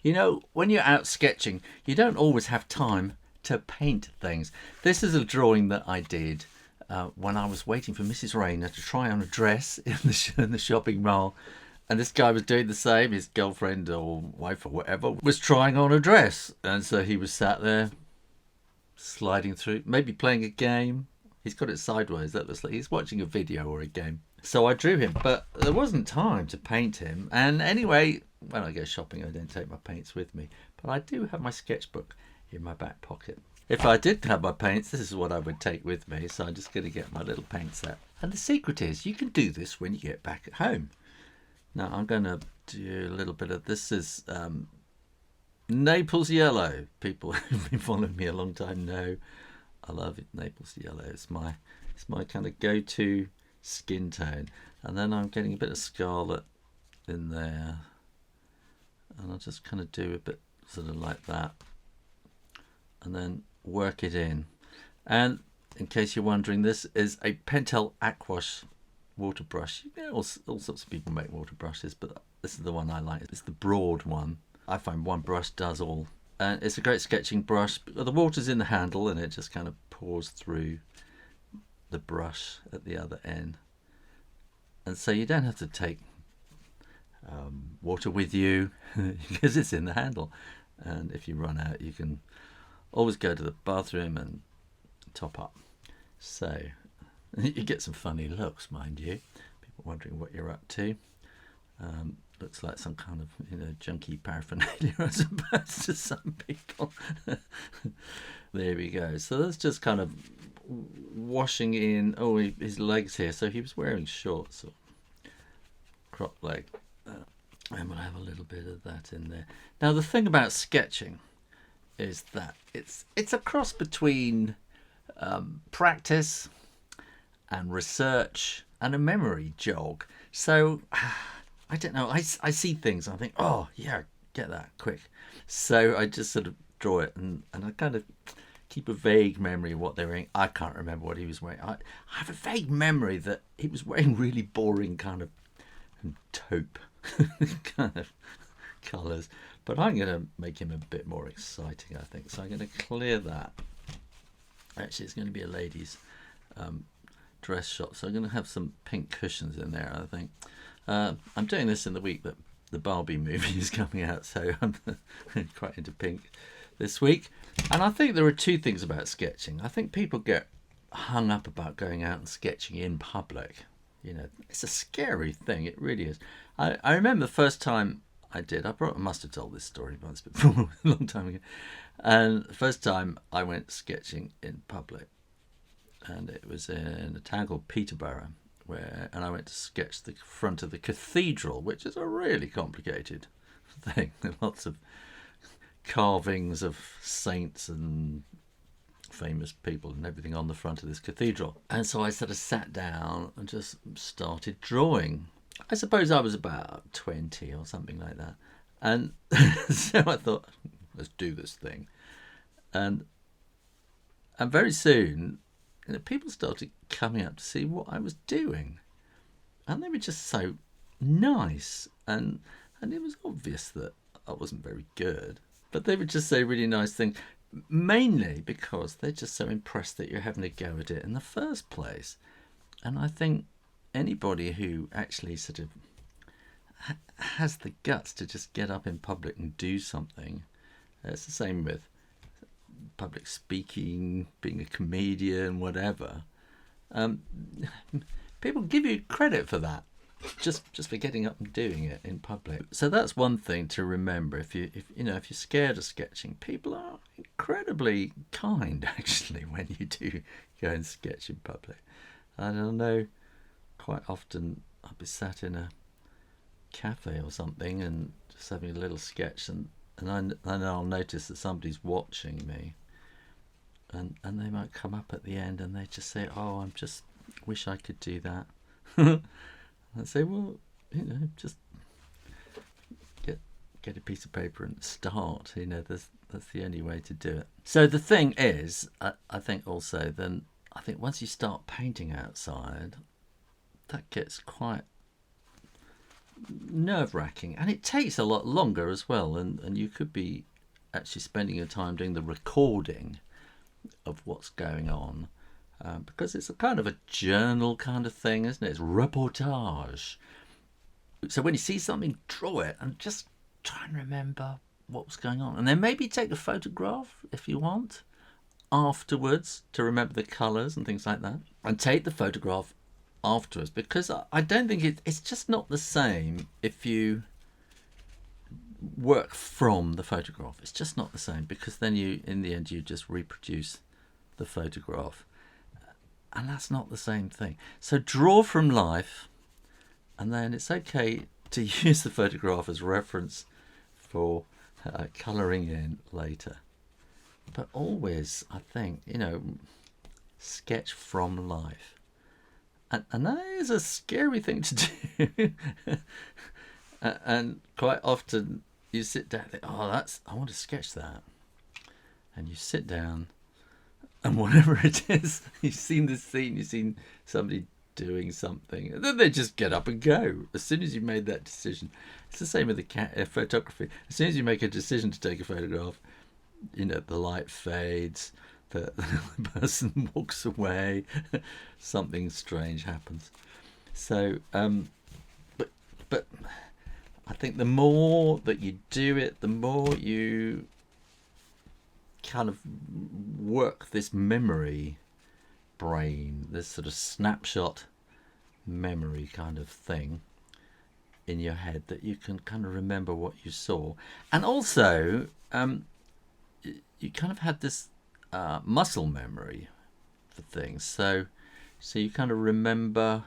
You know, when you're out sketching, you don't always have time to paint things. This is a drawing that I did when I was waiting for Mrs. Rayner to try on a dress in the shopping mall. And this guy was doing the same. His girlfriend or wife or whatever was trying on a dress. And so he was sat there sliding through, maybe playing a game. He's got it sideways. That looks like he's watching a video or a game. So I drew him, but there wasn't time to paint him. And anyway, when I go shopping, I don't take my paints with me. But I do have my sketchbook in my back pocket. If I did have my paints, this is what I would take with me. So I'm just going to get my little paint set. And the secret is you can do this when you get back at home. Now I'm going to do a little bit of, this is Naples yellow. People who've been following me a long time know I love it. Naples yellow. It's my kind of go-to skin tone. And then I'm getting a bit of scarlet in there. And I'll just kind of do a bit sort of like that. And then work it in. And in case you're wondering, this is a Pentel Aquash water brush. You know, all sorts of people make water brushes, but this is the one I like. It's the broad one. I find one brush does all. And it's a great sketching brush. The water's in the handle and it just kind of pours through the brush at the other end. And so you don't have to take water with you because it's in the handle. And if you run out, you can always go to the bathroom and top up. So you get some funny looks, mind you. People wondering what you're up to. Looks like some kind of, junky paraphernalia, I suppose, to some people. There we go. So that's just kind of washing in. Oh, his legs here. So he was wearing shorts or crop leg. And we'll have a little bit of that in there. Now, the thing about sketching is that it's a cross between practice and research and a memory jog. So I don't know. I see things and I think, oh yeah, get that quick. So I just sort of draw it and I kind of keep a vague memory of what they were wearing. I can't remember what he was wearing. I have a vague memory that he was wearing really boring kind of taupe kind of colours. But I'm going to make him a bit more exciting, I think. So I'm going to clear that. Actually, it's going to be a lady's dress shop. So I'm going to have some pink cushions in there, I think. I'm doing this in the week that the Barbie movie is coming out. So I'm quite into pink this week. And I think there are two things about sketching. I think people get hung up about going out and sketching in public. It's a scary thing. It really is. I remember the first time I did. I must have told this story once before, a long time ago. And the first time I went sketching in public, and it was in a town called Peterborough, and I went to sketch the front of the cathedral, which is a really complicated thing. There are lots of carvings of saints and famous people and everything on the front of this cathedral. And so I sort of sat down and just started drawing. I suppose I was about 20 or something like that. And so I thought, let's do this thing. And very soon, people started coming up to see what I was doing. And they were just so nice. And it was obvious that I wasn't very good. But they would just say really nice things. Mainly because they're just so impressed that you're having a go at it in the first place. And I think anybody who actually sort of has the guts to just get up in public and do something, it's the same with public speaking, being a comedian, whatever. People give you credit for that, just for getting up and doing it in public. So that's one thing to remember. If you're scared of sketching, people are incredibly kind actually when you do go and sketch in public. And I know quite often I'll be sat in a cafe or something and just having a little sketch, and I'll notice that somebody's watching me, and they might come up at the end and they just say, "Oh, I just wish I could do that." I say, well, just get a piece of paper and start. That's the only way to do it. So the thing is, I think also then, I think once you start painting outside, that gets quite nerve-wracking, and it takes a lot longer as well, and you could be actually spending your time doing the recording of what's going on, because it's a kind of a journal kind of thing, isn't it? It's reportage. So when you see something, draw it and just try and remember what was going on, and then maybe take a photograph if you want afterwards to remember the colours and things like that, and take the photograph afterwards, because I don't think it's just not the same if you work from the photograph. It's just not the same, because then you, in the end, you just reproduce the photograph, and that's not the same thing. So draw from life, and then it's okay to use the photograph as reference for colouring in later. But always, I think, sketch from life. And that is a scary thing to do. And quite often you sit down and think, I want to sketch that. And you sit down, and whatever it is, you've seen the scene, you've seen somebody doing something, and then they just get up and go. As soon as you've made that decision, it's the same with the photography. As soon as you make a decision to take a photograph, the light fades, the person walks away, something strange happens. So, but I think the more that you do it, the more you kind of work this memory brain, this sort of snapshot memory kind of thing in your head, that you can kind of remember what you saw. And also, you kind of had this muscle memory for things. So you kind of remember,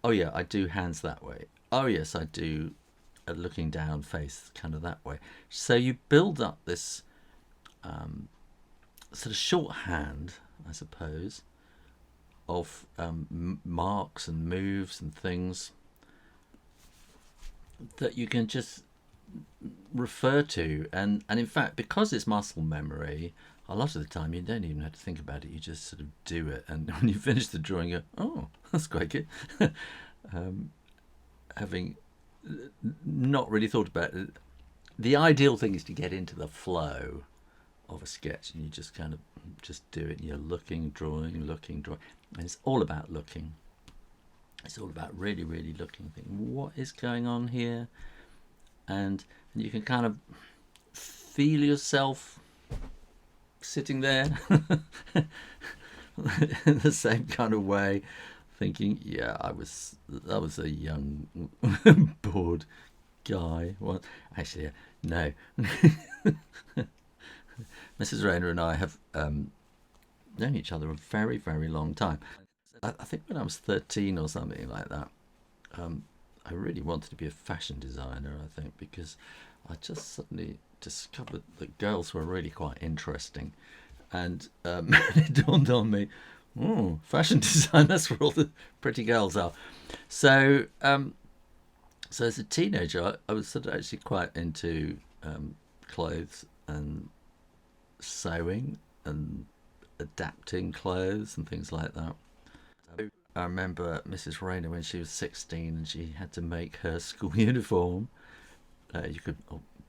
oh yeah, I do hands that way. Oh yes, I do a looking down face kind of that way. So you build up this sort of shorthand, I suppose, of marks and moves and things that you can just refer to, and in fact, because it's muscle memory, a lot of the time you don't even have to think about it, you just sort of do it, and when you finish the drawing you go, oh, that's quite good. Having not really thought about it, the ideal thing is to get into the flow of a sketch, and you just kind of just do it, and you're looking, drawing, and it's all about looking. It's all about really, really looking, thinking, what is going on here? And you can kind of feel yourself sitting there in the same kind of way, thinking, yeah, I was a young bored guy. Well, actually, no. Mrs. Rayner and I have known each other a very, very long time. I think when I was 13 or something like that, I really wanted to be a fashion designer, I think, because I just suddenly discovered that girls were really quite interesting. And it dawned on me, fashion design, that's where all the pretty girls are. So so as a teenager, I was sort of actually quite into clothes and sewing and adapting clothes and things like that. I remember Mrs. Rayner when she was 16 and she had to make her school uniform. You could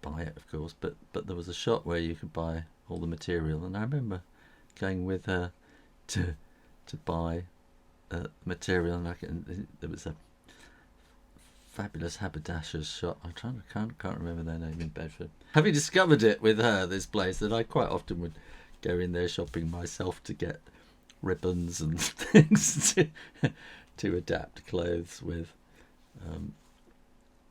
buy it, of course, but there was a shop where you could buy all the material, and I remember going with her to buy material, and there was a fabulous haberdasher's shop. I can't remember their name in Bedford. Having discovered it with her, this place, that I quite often would go in there shopping myself to get ribbons and things to adapt clothes with.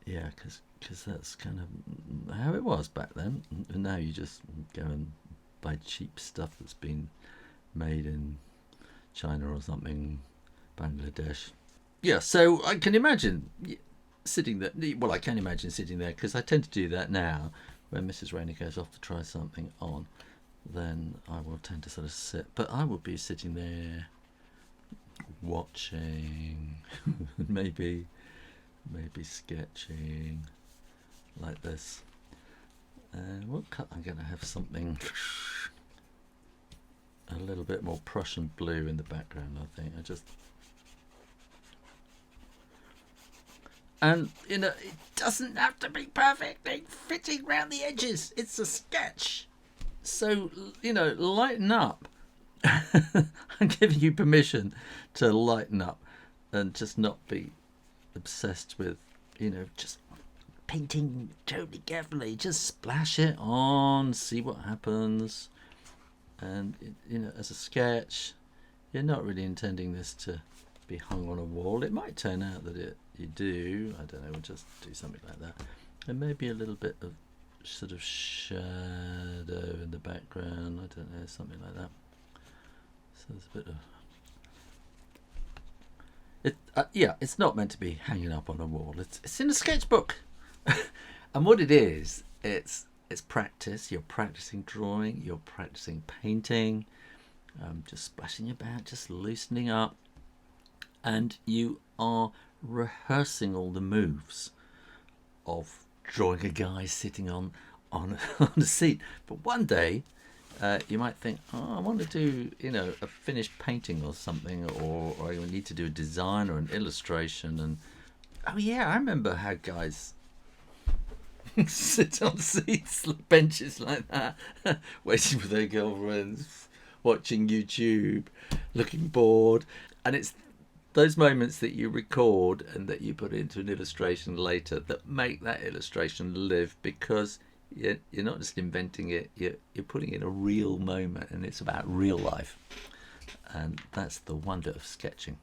Yeah, because that's kind of how it was back then. And now you just go and buy cheap stuff that's been made in China or something, Bangladesh. Yeah, so I can imagine sitting there. Well, I can imagine sitting there, because I tend to do that now. When Mrs. Rayner goes off to try something on, then I will tend to sort of sit. But I will be sitting there watching, maybe sketching like this. What cut? I'm going to have something a little bit more Prussian blue in the background, I think. And, you know, it doesn't have to be perfectly fitting round the edges. It's a sketch. So, you know, lighten up. I'm giving you permission to lighten up and just not be obsessed with, you know, just painting totally carefully. Just splash it on, see what happens. And, you know, as a sketch, you're not really intending this to be hung on a wall. It might turn out that you do. I don't know, we'll just do something like that. And maybe a little bit of sort of shadow in the background. I don't know, something like that. So there's a bit of yeah, it's not meant to be hanging up on a wall. It's in a sketchbook. And what it is, it's practice. You're practicing drawing, you're practicing painting, just splashing about, just loosening up, and you are rehearsing all the moves of drawing a guy sitting on a seat. But one day you might think, oh, I want to do, you know, a finished painting or something, or you need to do a design or an illustration. And oh yeah, I remember how guys sit on seats, benches like that, waiting for their girlfriends, watching YouTube, looking bored. And it's those moments that you record and that you put into an illustration later that make that illustration live, because you're not just inventing it, you're putting in a real moment, and it's about real life. And that's the wonder of sketching.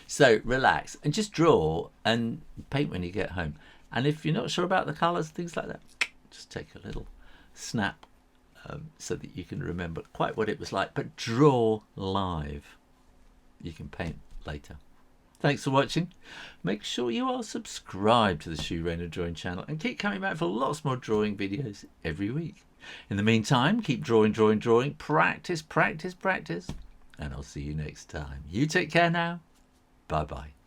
So relax and just draw and paint when you get home. And if you're not sure about the colours, things like that, just take a little snap so that you can remember quite what it was like. But draw live. You can paint later. Thanks for watching. Make sure you are subscribed to the Shu Rainer Drawing channel and keep coming back for lots more drawing videos every week. In the meantime, keep drawing, practice, and I'll see you next time. You take care now. Bye-bye.